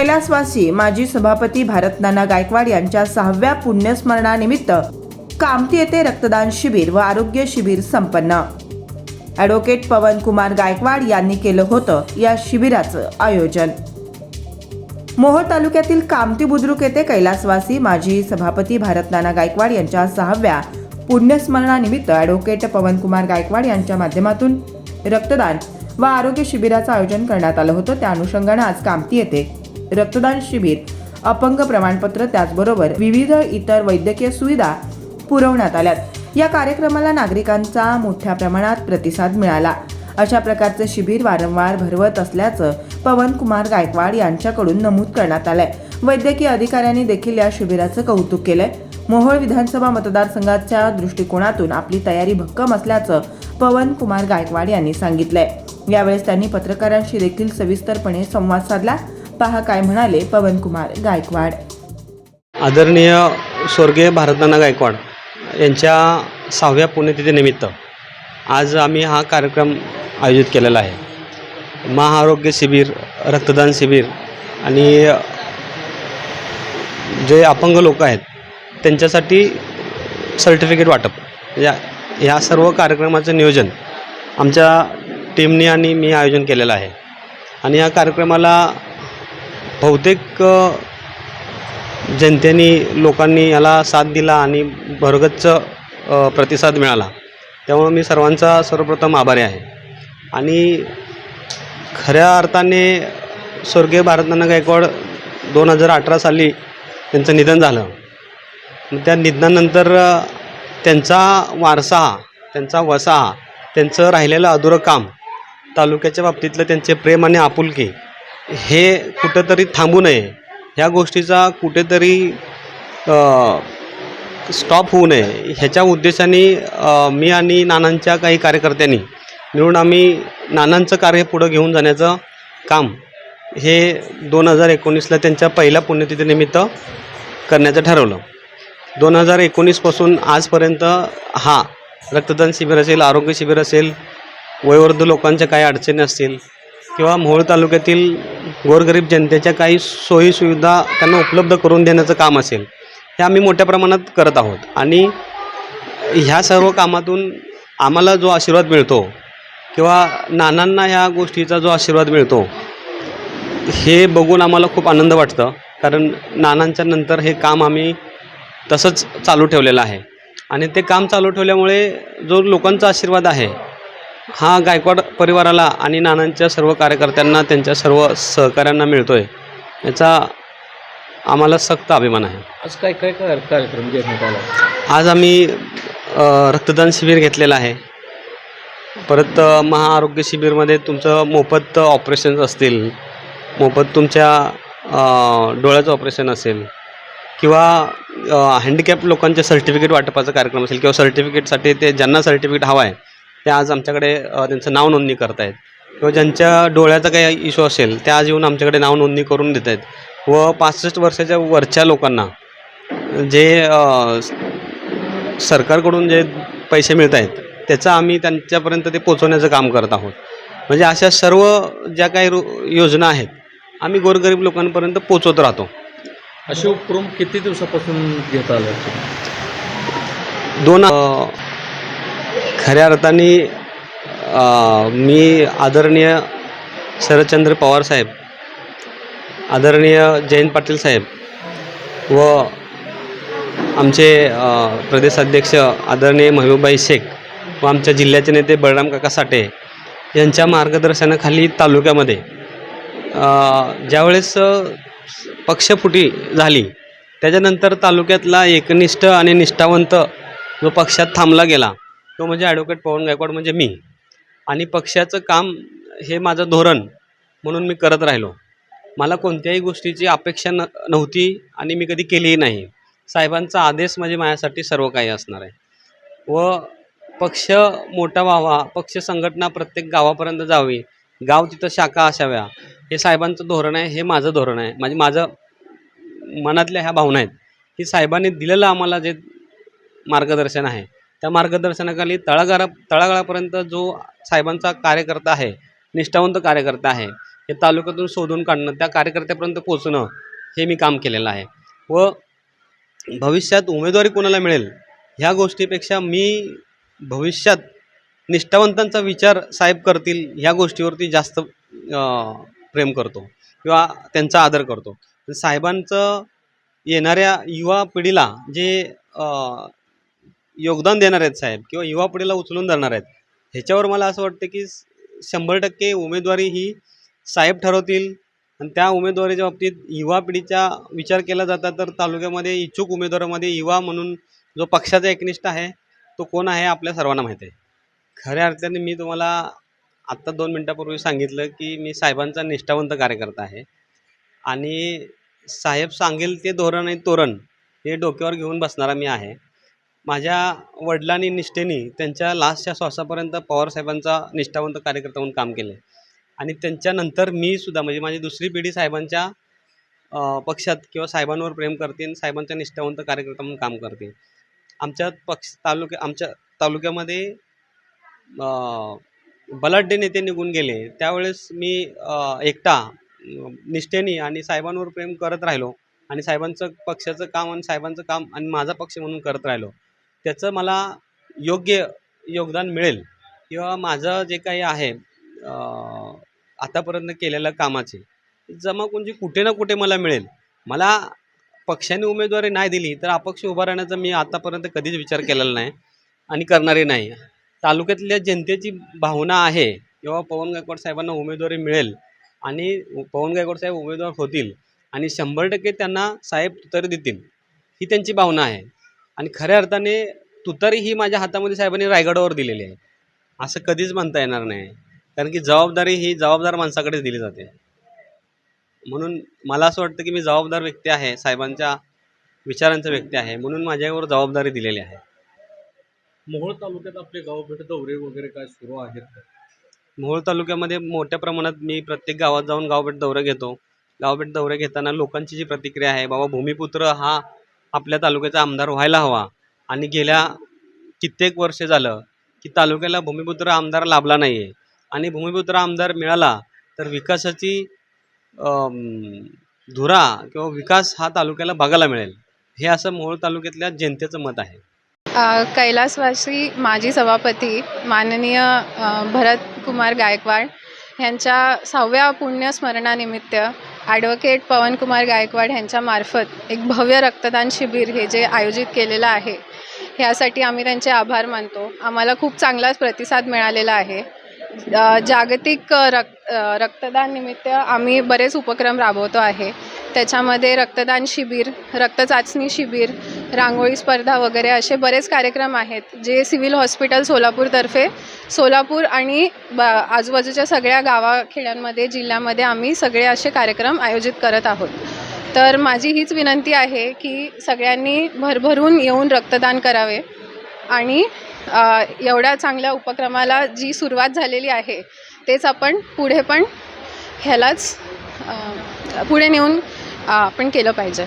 कैलासवासी माजी सभापती भारतनाना गायकवाड यांच्या 6व्या पुण्यस्मरणानिमित्त कामती येथे रक्तदान शिबिर व आरोग्य शिबिर संपन्न। ॲडव्होकेट पवन कुमार गायकवाड यांनी केलं होतं या शिबिराचं आयोजन। मोहोळ तालुक्यातील कामती बुद्रुक येथे कैलासवासी माजी सभापती भारतनाना गायकवाड यांच्या 6व्या पुण्यस्मरणानिमित्त ॲडव्होकेट पवन कुमार गायकवाड यांच्या माध्यमातून रक्तदान व आरोग्य शिबिराचं आयोजन करण्यात आलं होतं। त्या अनुषंगाने आज कामती येथे रक्तदान शिबिर, अपंग प्रमाणपत्र त्याचबरोबर विविध इतर वैद्यकीय सुविधा पुरवण्यात आल्यात। या कार्यक्रमाला नागरिकांचा मोठ्या प्रमाणात प्रतिसाद मिळाला। अशा प्रकारचे शिबिर वारंवार भरवत असल्याचं पवन कुमार गायकवाड यांच्याकडून नमूद करण्यात आलंय। वैद्यकीय अधिकाऱ्यांनी देखील या शिबिराचं कौतुक केलंय। मोहोळ विधानसभा मतदारसंघाच्या दृष्टिकोनातून आपली तयारी भक्कम असल्याचं पवन कुमार गायकवाड यांनी सांगितलंय। यावेळेस त्यांनी पत्रकारांशी देखील सविस्तरपणे संवाद साधला। पहा काय म्हणाले पवन कुमार गायकवाड। आदरणीय स्वर्गीय भारतनाना गायकवाड यांच्या 6व्या पुण्यतिथीनिमित्त आज आम्ही हा कार्यक्रम आयोजित केलेला आहे। महाआरोग्य शिबिर, रक्तदान शिबिर आणि जे अपंग लोक आहेत त्यांच्यासाठी सर्टिफिकेट वाटप या सर्व कार्यक्रमाचं नियोजन आमच्या टीमने आणि मी आयोजन केलेलं आहे। आणि या कार्यक्रमाला बहुतेक जनतेने लोकांनी याला साथ दिला आणि भरगच्च प्रतिसाद मिळाला, त्यामुळे मी सर्वांचा सर्वप्रथम आभारी आहे। आणि खऱ्या अर्थाने स्वर्गीय भारतनाना गायकवाड 2018 साली त्यांचं निधन झालं। त्या निधनानंतर त्यांचा वारसा, त्यांचा वसा, त्यांचं राहिलेलं अधुरं काम, तालुक्याच्या बाबतीतलं त्यांचे प्रेम आणि आपुलकी हे कुठंतरी थांबू नये, ह्या गोष्टीचा कुठेतरी स्टॉप होऊ नये ह्याच्या उद्देशाने मी आणि नानांच्या काही कार्यकर्त्यांनी मिळून आम्ही नानांचं कार्य पुढं घेऊन जाण्याचं काम हे 2019ला त्यांच्या पहिल्या पुण्यतिथीनिमित्त करण्याचं ठरवलं। 2019 पासून आजपर्यंत हा रक्तदान शिबिर असेल, आरोग्य शिबिर असेल, वयोवृद्ध लोकांच्या काही अडचणी असतील किंवा मोहोळ तालुक्यातील गोरगरीब जनतेच्या काही सोयीसुविधा त्यांना उपलब्ध करून देण्याचं काम असेल, हे आम्ही मोठ्या प्रमाणात करत आहोत। आणि ह्या सर्व कामातून आम्हाला जो आशीर्वाद मिळतो किंवा नानांना ह्या गोष्टीचा जो आशीर्वाद मिळतो हे बघून आम्हाला खूप आनंद वाटतं, कारण नानांच्या नंतर हे काम आम्ही तसंच चालू ठेवलेलं आहे। आणि ते काम चालू ठेवल्यामुळे जो लोकांचा आशीर्वाद आहे हा गायकवाड परिवाराला आणि नानांच्या सर्व कार्यकर्त्यांना, त्यांच्या सर्व सहकाऱ्यांना मिळतो आहे, याचा आम्हाला सक्त अभिमान आहे। आज काय काय कार्यक्रम घेण्यात आला? आज आम्ही रक्तदान शिबिर घेतलेलं आहे। परत महाआरोग्य शिबिरमध्ये तुमचं मोफत ऑपरेशन्स असतील, मोफत तुमच्या डोळ्याचं ऑपरेशन असेल किंवा हँडिकॅप लोकांचे सर्टिफिकेट वाटपाचा कार्यक्रम असेल किंवा सर्टिफिकेटसाठी ते ज्यांना सर्टिफिकेट हवं आहे ते आज आमच्याकडे त्यांचं नाव नोंदणी करत आहेत, किंवा ज्यांच्या डोळ्याचा काही इश्यू असेल ते आज येऊन आमच्याकडे नाव नोंदणी करून देत आहेत। व 65 वर्षाच्या वरच्या लोकांना जे सरकारकडून जे पैसे मिळत आहेत त्याचं आम्ही त्यांच्यापर्यंत ते पोचवण्याचं काम करत आहोत। म्हणजे अशा सर्व ज्या काही योजना आहेत आम्ही गोरगरीब लोकांपर्यंत पोचवत राहतो। असे उपक्रम किती दिवसापासून घेत आले? खऱ्या अर्थाने मी आदरणीय शरदचंद्र पवार साहेब, आदरणीय जयंत पाटील साहेब व आमचे प्रदेशाध्यक्ष आदरणीय महबूबाई शेख व आमच्या जिल्ह्याचे नेते बळराम काका साठे यांच्या मार्गदर्शनाखाली तालुक्यामध्ये ज्यावेळेस पक्षफुटी झाली त्याच्यानंतर तालुक्यातला एकनिष्ठ आणि निष्ठावंत जो पक्षात थांबला गेला तो म्हणजे ॲडव्होकेट पवन गायकवाड, म्हणजे मी। आणि पक्षाचं काम हे माझं धोरण म्हणून मी करत राहिलो। मला कोणत्याही गोष्टीची अपेक्षा नव्हती आणि मी कधी केलीही नाही। साहेबांचा आदेश म्हणजे माझ्यासाठी सर्व काही असणार आहे। व पक्ष मोठा व्हावा, पक्ष संघटना प्रत्येक गावापर्यंत जावी, गाव तिथं शाखा असाव्या, हे साहेबांचं धोरण आहे, हे माझं धोरण आहे। माझं मनातल्या ह्या भावना आहेत की साहेबांनी दिलेलं आम्हाला जे मार्गदर्शन आहे त्या मार्गदर्शनाखाली तळागाळापर्यंत जो साहेबांचा कार्यकर्ता आहे, निष्ठावंत कार्यकर्ता आहे, हे तालुक्यातून शोधून काढणं, त्या कार्यकर्त्यापर्यंत पोहोचणं, हे मी काम केलेलं आहे. व भविष्यात उमेदवारी कोणाला मिळेल ह्या गोष्टीपेक्षा मी भविष्यात निष्ठावंतांचा विचार साहेब करतील ह्या गोष्टीवरती जास्त प्रेम करतो किंवा त्यांचा आदर करतो. साहेबांचं येणाऱ्या युवा पिढीला जे योगदान देणार आहेत साहेब किंवा युवा पिढीला उचलून धरणार आहेत, ह्याच्यावर मला असं वाटतं की 100% उमेदवारी ही साहेब ठरवतील. आणि त्या उमेदवारीच्या बाबतीत युवा पिढीचा विचार केला जाता तर तालुक्यामध्ये इच्छुक उमेदवारामध्ये युवा म्हणून जो पक्षाचा एकनिष्ठ आहे तो कोण आहे आपल्या सर्वांना माहीत आहे. खऱ्या अर्थाने मी तुम्हाला आत्ता 2 मिनटापूर्वी सांगितलं की मी साहेबांचा निष्ठावंत कार्यकर्ता आहे आणि साहेब सांगेल ते धोरण आणि तोरण हे डोक्यावर घेऊन बसणारा मी आहे. माझ्या वडिलांनी निष्ठेने त्यांच्या लास्टच्या श्वासापर्यंत पवारसाहेबांचा निष्ठावंत कार्यकर्ता म्हणून काम केलं आणि त्यांच्यानंतर मी सुद्धा म्हणजे माझी दुसरी पिढी साहेबांच्या पक्षात किंवा साहेबांवर प्रेम करते आणि साहेबांच्या निष्ठावंत कार्यकर्ता म्हणून काम करते. आमच्या आमच्या तालुक्यामध्ये बलाढ्य नेते निघून गेले त्यावेळेस मी एकटा निष्ठेने आणि साहेबांवर प्रेम करत राहिलो आणि साहेबांचं पक्षाचं काम आणि साहेबांचं काम आणि माझा पक्ष म्हणून करत राहिलो. त्याचं मला योग्य योगदान मिळेल किंवा माझं जे काही आहे आतापर्यंत केलेलं कामाचे जमाकुंजी कुठे ना कुठे मला मिळेल. मला पक्षाने उमेदवारी नाही दिली तर अपक्ष उभा राहण्याचा मी आतापर्यंत कधीच विचार केलेला नाही आणि करणारही नाही. तालुक्यातल्या जनतेची भावना आहे किंवा पवन गायकवाड साहेबांना उमेदवारी मिळेल आणि पवन गायकवाड साहेब उमेदवार होतील आणि 100% त्यांना साहेब तुतारी देतील ही त्यांची भावना आहे. आणि खऱ्या अर्थाने तुतारी ही माझ्या हातामध्ये साहेबांनी रायगडावर दिलेली आहे असं कधीच म्हणता येणार नाही, कारण की जबाबदारी ही जबाबदार माणसाकडेच दिली जाते. म्हणून मला असं वाटतं की मी जबाबदार व्यक्ती आहे, साहेबांच्या विचारांचा व्यक्ती आहे, म्हणून माझ्यावर जबाबदारी दिलेली आहे. मोहोळ तालुक्यात आपले गावभेट दौरे वगैरे काय सुरू आहेत का? मोहोळ तालुक्यामध्ये मोठ्या प्रमाणात मी प्रत्येक गावात जाऊन गावभेट दौरे घेतो. गावभेट दौरे घेताना लोकांची जी प्रतिक्रिया आहे, बाबा भूमिपुत्र हा आपल्या तालुक्याचा आमदार व्हायला हवा आणि गेल्या कित्येक वर्ष झालं की तालुक्याला भूमिपुत्र आमदार लाभला नाही आहे आणि भूमिपुत्र आमदार मिळाला तर विकासाची धुरा किंवा विकास हा तालुक्याला बघायला मिळेल, हे असं मोहोळ तालुक्यातल्या जनतेचं मत आहे. कैलासवासी माजी सभापती माननीय भरत कुमार गायकवाड यांच्या 6व्या पुण्यस्मरणानिमित्त ॲडव्होकेट पवन कुमार गायकवाड यांच्यामार्फत एक भव्य रक्तदान शिबिर हे जे आयोजित केलेलं आहे ह्यासाठी आम्ही त्यांचे आभार मानतो. आम्हाला खूप चांगलाच प्रतिसाद मिळालेला आहे. जागतिक रक्तदान निमित्त आम्ही बरेच उपक्रम राबवतो आहे. त्याच्यामध्ये रक्तदान शिबिर, रक्तचाचणी शिबिर, रांगोळी स्पर्धा वगैरे असे बरेच कार्यक्रम आहेत जे सिव्हिल हॉस्पिटल सोलापूरतर्फे सोलापूर आणि आजूबाजूच्या सगळ्या गावाखेड्यांमध्ये जिल्ह्यामध्ये आम्ही सगळे असे कार्यक्रम आयोजित करत आहोत. तर माझी हीच विनंती आहे की सगळ्यांनी भरभरून येऊन रक्तदान करावे आणि एवढ्या चांगल्या उपक्रमाला जी सुरुवात झालेली आहे तेच आपण पुढे पण ह्यालाच पुढे नेऊन आपण केलं पाहिजे.